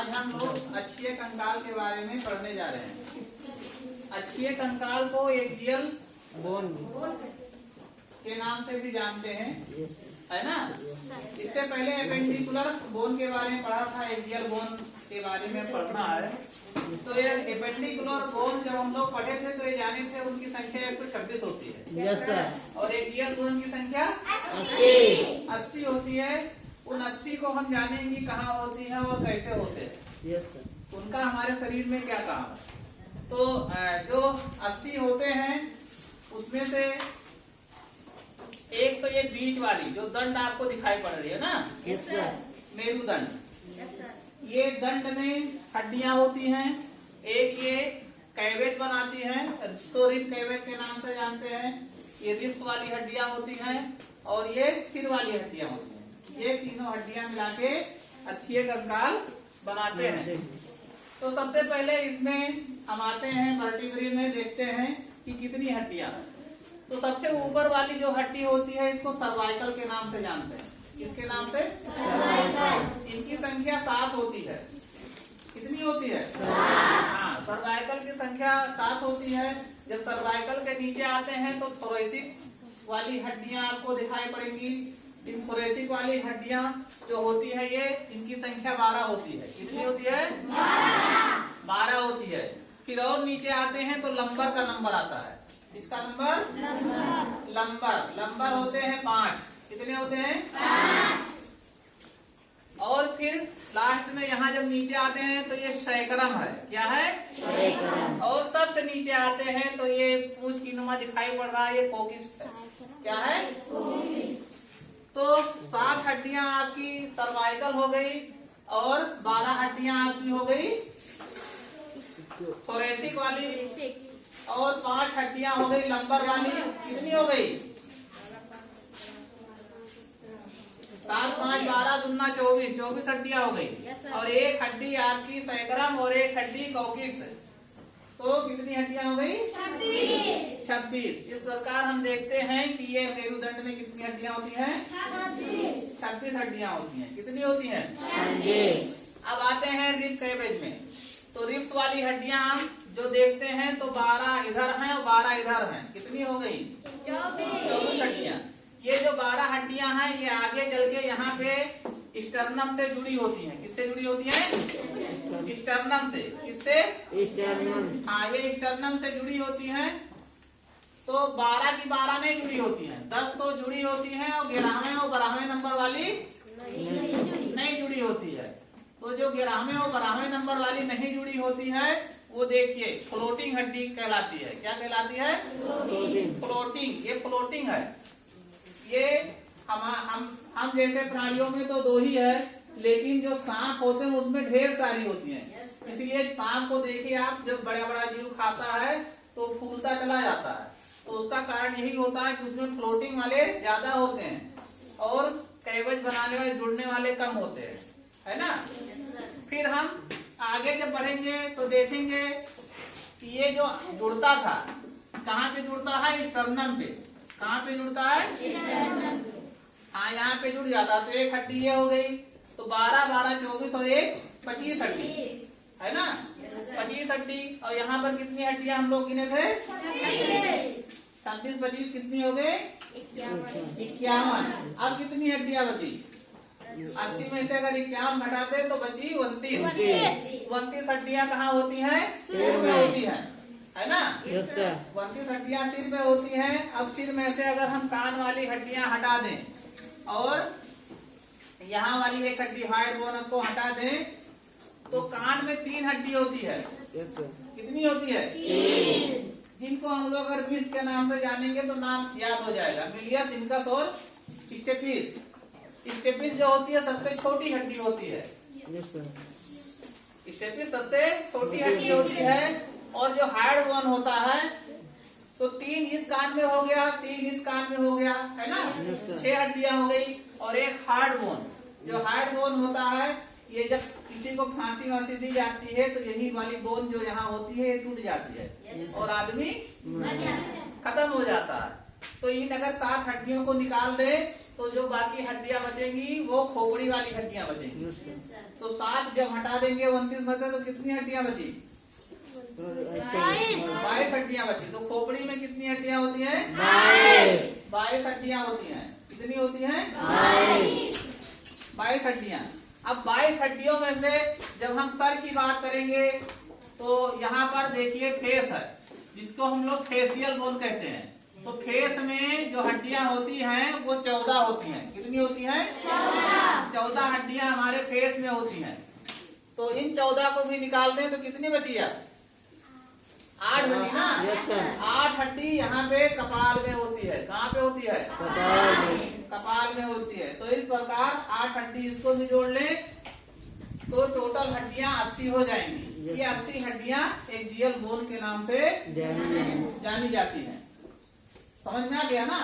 आज हम लोग अक्षीय कंकाल के बारे में पढ़ने जा रहे हैं। अक्षीय कंकाल को एक्सियल बोन के नाम से भी जानते हैं, है ना। इससे पहले एपेंडिकुलर बोन के बारे में पढ़ा था, एक्सियल बोन के बारे में पढ़ना है। तो ये एपेंडिकुलर बोन जब हम लोग पढ़े थे तो ये जाने थे उनकी संख्या 126 होती है। Yes sir. और एक्सियल बोन की संख्या 80 होती है। उन 80 को हम जानेंगे कहाँ होती है और कैसे होते हैं। Yes sir. उनका हमारे शरीर में क्या काम है। तो जो 80 होते हैं उसमें से एक तो ये बीच वाली जो दंड आपको दिखाई पड़ रही है ना, यस सर। मेरुदंड। ये दंड में हड्डियां होती हैं। एक ये कैवेज बनाती है, इसको रिब कैवेज के नाम से जानते हैं। ये रिब्स वाली हड्डियां होती हैं और ये सिर वाली हड्डियां होती हैं। ये तीनों हड्डियां मिला के अक्षीय कंकाल बनाते हैं। तो सबसे पहले इसमें हम आते हैं वर्टिब्री में, देखते हैं कि कितनी हड्डियां हैं। तो सबसे ऊपर वाली जो हड्डी होती है इसको सर्वाइकल के नाम से जानते हैं। किसके नाम से? सर्वाइकल। इनकी संख्या 7 होती है। कितनी होती है? 7। हाँ, सर्वाइकल की संख्या 7 होती है। जब सर्वाइकल के नीचे आते हैं तो थोरेसिक वाली हड्डियां आपको दिखाई पड़ेंगी। इन थोरेसिक वाली हड्डियां जो होती है ये इनकी संख्या 12 होती है। कितनी होती है? 12 होती है। फिर और नीचे आते हैं तो लंबर का नंबर आता है। इसका नंबर? लंबर होते हैं 5। कितने होते हैं? 5। और फिर लास्ट में यहाँ जब नीचे आते हैं तो ये सैकड़म है। क्या है? सैकड़म। और सबसे नीचे आते हैं तो ये पूंछ की नुमा दिखाई पड़ रहा है, ये कोकिक्स है। क्या है? तो 7 हड्डियां आपकी सर्वाइकल हो गई और 12 हड्डियां आपकी हो गई थोरेसिक वाली और 5 हड्डियां हो गई लंबर वाली। कितनी हो गई? 7, 5, 12 दूना 24 हड्डियां हो गई। और एक हड्डी आपकी सैकड़म और एक हड्डी कोकिक्स। तो कितनी हड्डियां हो गई? 26। इस प्रकार हम देखते हैं कि ये मेरुदंड में कितनी हड्डियां होती हैं? 26 हड्डियां होती हैं। कितनी होती हैं? 26। अब आते हैं रिब कैवेज में। तो रिब्स वाली हड्डियां हम जो देखते हैं तो 12 इधर हैं और 12 इधर हैं। कितनी हो गई? 24 हड्डियां। ये जो 12 हड्डियां हैं ये आगे चल के यहाँ पे स्टर्नम से जुड़ी होती हैं। किससे जुड़ी होती हैं? स्टर्नम से। किससे? स्टर्नम। हाँ, ये स्टर्नम से जुड़ी होती हैं। तो 12 की 12 नहीं जुड़ी होती हैं, 10 तो जुड़ी होती हैं और 11वें और 12वें नंबर वाली नहीं जुड़ी होती है। तो जो 11वें और 12वें नंबर वाली नहीं जुड़ी होती है वो देखिए फ्लोटिंग हड्डी कहलाती है। क्या कहलाती है? फ्लोटिंग। ये फ्लोटिंग है। ये हम जैसे प्राणियों में तो 2 ही है, लेकिन जो सांप होते हैं उसमें ढेर सारी होती हैं। इसलिए सांप को देखिए आप, जब बड़ा बड़ा जीव खाता है तो फूलता चला जाता है। तो उसका कारण यही होता है कि उसमें फ्लोटिंग वाले ज्यादा होते हैं और कैवेज बनाने वाले जुड़ने वाले कम होते हैं, है ना। फिर हम आगे जब बढ़ेंगे तो देखेंगे कि ये जो जुड़ता था कहाँ पे जुड़ता है? स्टर्नम पे। कहाँ पे जुड़ता है? हाँ, यहाँ पे जुड़ जाता। तो एक हड्डी ये हो गई। तो 12, 12, 24 और एक 25 हड्डी, है ना। 25 हड्डी। और यहाँ पर कितनी हड्डियां हम लोग गिने थे? 26, 25 कितनी हो गए? 51। अब कितनी हड्डियां बची? 80 में से अगर 51 घटाते तो बची 29 हड्डियां कहाँ होती हैं? सिर में होती है ना। Yes sir. 29 हड्डियां सिर में होती हैं। अब सिर में से अगर हम कान वाली हड्डियां हटा दें और यहाँ वाली एक हड्डी हाइड बोन को हटा दें तो कान में 3 हड्डी होती है। Yes sir. कितनी होती है? 3। जिनको हम लोग अगर मिस के नाम से जानेंगे तो नाम याद हो जाएगा, मिलियस, इनकस और स्टेपिस। स्टेपिस जो होती है सबसे छोटी हड्डी होती है। Yes sir. स्टेपिस सबसे छोटी हड्डी होती है। और जो हार्ड बोन होता है तो 3 इस कान में हो गया, 3 इस कान में हो गया, है ना। 6 हड्डियां हो गई। और एक हार्ड बोन। जो हार्ड बोन होता है ये जब किसी को फांसी वांसी दी जाती है तो यही वाली बोन जो यहाँ होती है ये टूट जाती है और आदमी खत्म हो जाता है। तो इन अगर 7 हड्डियों को निकाल दे तो जो बाकी हड्डियां बचेंगी वो खोपड़ी वाली हड्डियां बचेंगी। Yes sir. तो 7 जब हटा देंगे 29 बचे तो कितनी हड्डियां बची? 22 हड्डियां बची। तो खोपड़ी में कितनी हड्डियां होती हैं? 22 हड्डियां होती हैं। कितनी होती हैं? 22 हड्डियां। अब 22 हड्डियों में से जब हम सर की बात करेंगे तो यहाँ पर देखिए फेस है, जिसको हम लोग फेशियल बोन कहते हैं। तो फेस में जो हड्डियां होती हैं वो 14 होती हैं। कितनी होती हैं? 14 हड्डियां हमारे फेस में होती हैं। तो इन 14 को भी निकाल दें तो कितनी बची है? 8 बची ना। Yes sir. 8 हड्डी यहाँ पे कपाल में होती है। कहाँ पे होती है? कपाल में होती है। तो इस प्रकार 8 हड्डी इसको भी जोड़ ले तो टोटल हड्डियां 80 हो जाएंगी। ये 80 हड्डियां एक्सियल बोन के नाम से जानी जाती हैं। समझ में आ गया ना?